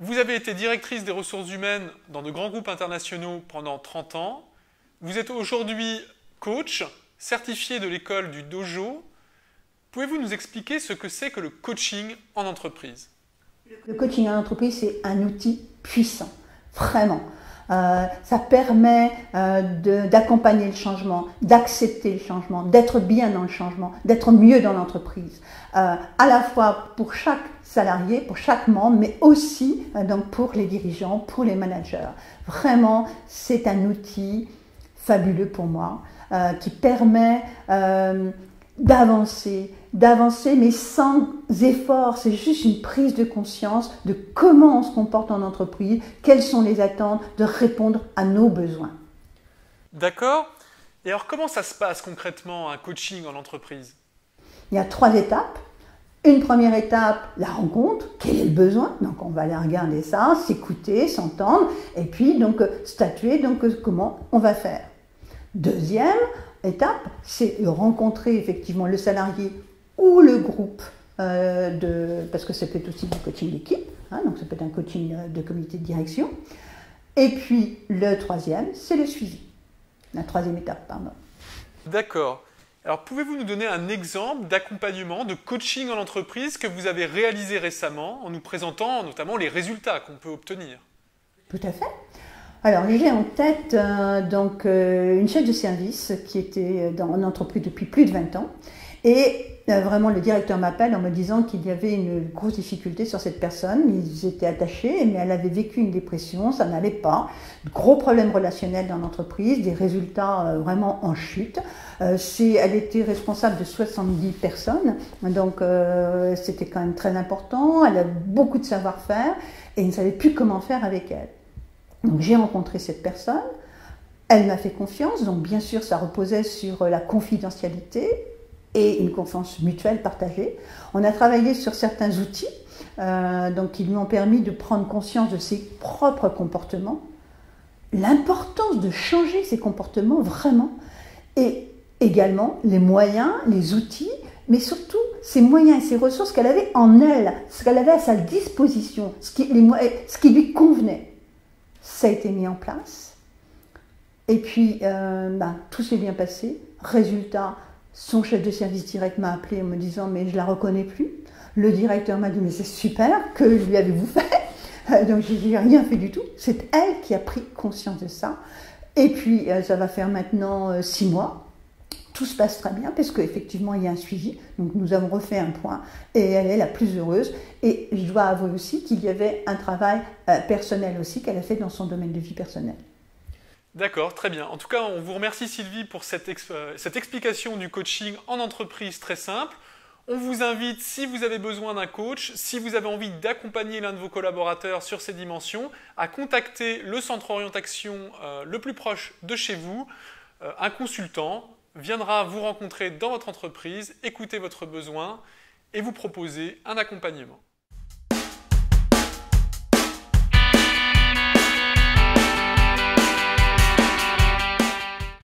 Vous avez été directrice des ressources humaines dans de grands groupes internationaux pendant 30 ans. Vous êtes aujourd'hui coach, certifié de l'école du Dojo. Pouvez-vous nous expliquer ce que c'est que le coaching en entreprise? Le coaching en entreprise, c'est un outil puissant, vraiment. Ça permet d'accompagner le changement, d'accepter le changement, d'être bien dans le changement, d'être mieux dans l'entreprise. À la fois pour chaque salarié, pour chaque membre, mais aussi donc pour les dirigeants, pour les managers. Vraiment, c'est un outil fabuleux pour moi qui permet d'avancer, mais sans effort. C'est juste une prise de conscience de comment on se comporte en entreprise, quelles sont les attentes, de répondre à nos besoins. D'accord. Et alors, comment ça se passe concrètement, un coaching en entreprise? Il y a 3 étapes. Une première étape, la rencontre, quel est le besoin? Donc on va aller regarder ça, s'écouter, s'entendre, et puis donc statuer comment on va faire. Deuxième étape, c'est rencontrer effectivement le salarié ou le groupe, parce que ça peut être aussi du coaching d'équipe, donc ça peut être un coaching de comité de direction. Et puis le troisième, c'est le suivi. La troisième étape, pardon. D'accord. Alors pouvez-vous nous donner un exemple d'accompagnement, de coaching en entreprise que vous avez réalisé récemment en nous présentant notamment les résultats qu'on peut obtenir? Tout à fait. Alors, j'ai en tête une chef de service qui était dans une entreprise depuis plus de 20 ans. Et vraiment, le directeur m'appelle en me disant qu'il y avait une grosse difficulté sur cette personne. Ils étaient attachés, mais elle avait vécu une dépression, ça n'allait pas. Gros problèmes relationnels dans l'entreprise, des résultats vraiment en chute. Elle était responsable de 70 personnes, donc c'était quand même très important. Elle a beaucoup de savoir-faire et il ne savait plus comment faire avec elle. Donc j'ai rencontré cette personne, elle m'a fait confiance, donc bien sûr ça reposait sur la confidentialité et une confiance mutuelle partagée. On a travaillé sur certains outils qui lui ont permis de prendre conscience de ses propres comportements, l'importance de changer ses comportements vraiment, et également les moyens, les outils, mais surtout ses moyens et ses ressources qu'elle avait en elle, ce qu'elle avait à sa disposition, ce qui lui convenait. Ça a été mis en place. Et puis, tout s'est bien passé. Résultat, son chef de service direct m'a appelé en me disant « mais je ne la reconnais plus ». Le directeur m'a dit « mais c'est super, que lui avez-vous fait ?» Donc j'ai rien fait du tout. C'est elle qui a pris conscience de ça. Et puis, ça va faire maintenant 6 mois. Tout se passe très bien parce qu'effectivement, il y a un suivi. Donc, nous avons refait un point et elle est la plus heureuse. Et je dois avouer aussi qu'il y avait un travail personnel aussi qu'elle a fait dans son domaine de vie personnelle. D'accord, très bien. En tout cas, on vous remercie Sylvie pour cette explication du coaching en entreprise très simple. On vous invite, si vous avez besoin d'un coach, si vous avez envie d'accompagner l'un de vos collaborateurs sur ces dimensions, à contacter le centre orientation le plus proche de chez vous. Un consultant viendra vous rencontrer dans votre entreprise, écouter votre besoin et vous proposer un accompagnement.